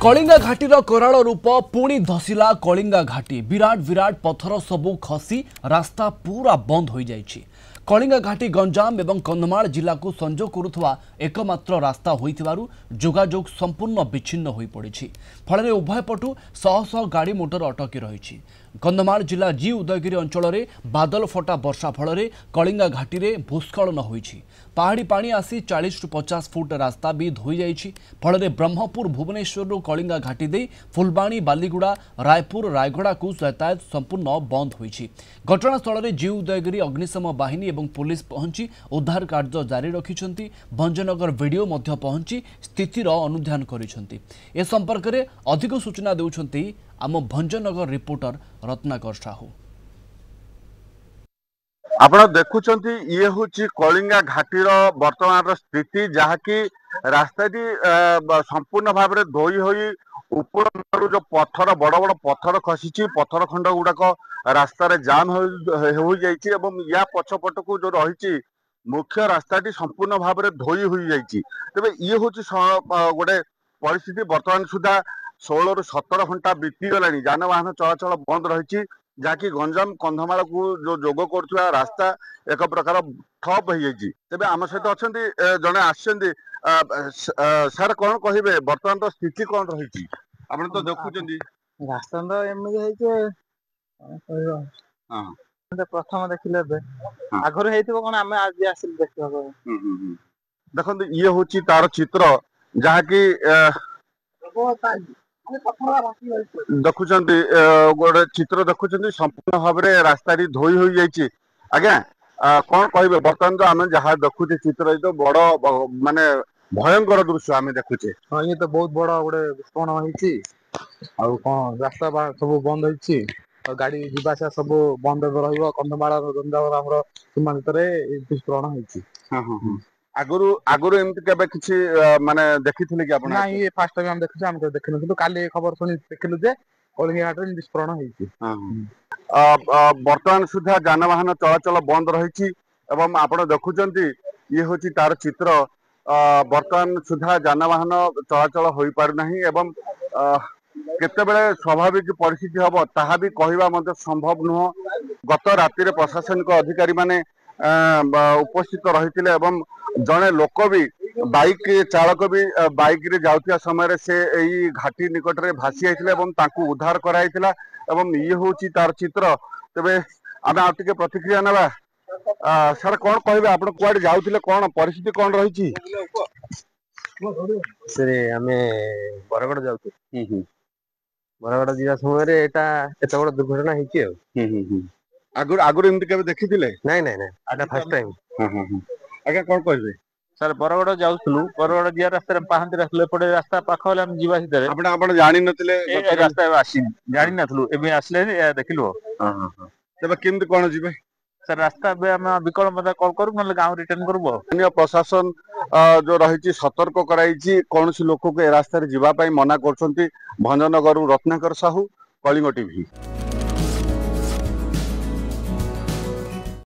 कलिंगा घाटीर कराल रूप पुणी धसिला कलिंगा घाटी विराट विराट पत्थर सबू खसी रास्ता पूरा बंद हो जाइछि। कलिंगा घाटी गंजाम एवं कंधमाल जिला को संजोग करुवा एकमात्र रास्ता होइथिबारु जोगाजोग संपूर्ण विच्छिन्न हो पड़ी। फल उभय पटु शह शह गाड़ी मोटर अटकी रही। कंधमाल जिला जी उदयगिरी अंचल में बादल फटा वर्षा फल कलिंगा घाटी में भूस्खलन होइछि। पहाड़ी पानी आसी 40 ରୁ 50 फुट रास्ता भी धोई जाइछि। फल ब्रह्मपुर भुवनेश्वर कलिंगा घाटी दे फुलबाणी बालीगुड़ा रायपुर रायगड़ा को यातायात संपूर्ण बंद होइछि। घटनास्थल में जी उदयगिरी अग्निशम बाहिनी एवं पुलिस पहुंची उद्धार कार्य जारी रखिछन्ति। भंजनगर वीडियो मध्य पहुंची स्थितिर अनुध्यान करिछन्ति। ए संपर्क में अधिक सूचना देउछन्ति आम भंजनगर रिपोर्टर रत्नाकर साहू। आपण देखुचंती ये होची कलिंगा घाटीर वर्तमान स्थिति जहाँकि रास्ताटी संपूर्ण भाव में धोई होई ऊपर जो पत्थर बड़ बड़ पत्थर खसी पत्थर खंड गुड़ाक रास्तार जाम हो जाइए एवं या पछपट को जो रही मुख्य रास्ताटी संपूर्ण भाव में धोई हो जाइए। तेज ये हूँ गोटे परिस्थिति वर्तमान सुधा 16 ରୁ 17 घंटा बीतीगला जानवाहन चलाचल बंद रही जहाँकि गंजाम कंधमाल को जो जोग कर रास्ता एक प्रकार ठप हो जाइए। तेज आम सहित अच्छा जड़े आसर कौन कहे बर्तमान तो स्थिति कौन रही आप तो देखुं रास्ता तो एमती प्रथम देखिले आगर कौन आम आज आस देखा देखो ये हूँ तार चित्र जहाँकि देखुं गोटे चित्र देखुं संपूर्ण भाव में रास्ता धोई हो जाइए। आज्ञा कौन कहे बर्तमान तो आम जहाँ देखुचे चित्र तो बड़ माने भयंकर दृश्य आम देखुचे। हाँ ये तो बहुत बड़ा गोटे विस्फोरण होती कौन रास्ता सब बंद होती गाड़ी जीवासा सब बंद रंधमाल गंजाम सीमा भितर विस्फोरण होती। आगुरु आगुरु एमती केबे किछि माने देखिथिले कि आपण? ना ये फर्स्ट टाइम हम देखुछे हम देखिनथु काली खबर सुनि देखिलु जे कलिंगा घाट विस्फोरण होईछि। वर्तमान सुधा जानवाहन चलाचल बंद रही एवं आपण देखुचंती ये होची तार चित्र वर्तमान सुधा जानवाहन चलाचल होई पारु नाही एवं केतेबेले स्वाभाविक परिस्थिति हबो ताहा भी कहवा मते संभव नुह। गत राति प्रशासनिक अधिकारी माने उपस्थित रही एवं जड़े लोक भी बाइक चालक भी बाइक रे जाउतिया समय से यही घाटी निकट में भासी आइथिले उद्धार कराइथिला एवं ये होची तार चित्र। तेबे आमे आ टिके प्रतिक्रिया नबा। सर कौन कहे आप कुआडे जाउथिले कौन परिस्थिति कौन रही? से आमे बरगड़ जाउथि बरगड़ जीवा समय एटा एत बड़ दुर्घटना होइछि। आगुर आगुर एमती केबे देखिथिले? नहीं नहीं नहीं आटा फर्स्ट टाइम। आज्ञा कौन कहे सर बरगड़ जाउथलु बरगड़ जिया रास्ता पाहंती रास्ता पड़े रास्ता पाख होले हम जीवा सिधरे आपण आपण जानि नथिले रास्ता आसी जानि नथलु एबे आसले देखिलु। तबे केमती कोन जिबे सर रास्ता बे हम विकल्प मते कॉल करू न गांव रिटर्न करबो। अन्य प्रशासन जो रही सतर्क कराई कौन सी लोक को ए रास्ता जीवा मना कर। भंजनगर रत्नाकर साहू, कलिंग टीवी।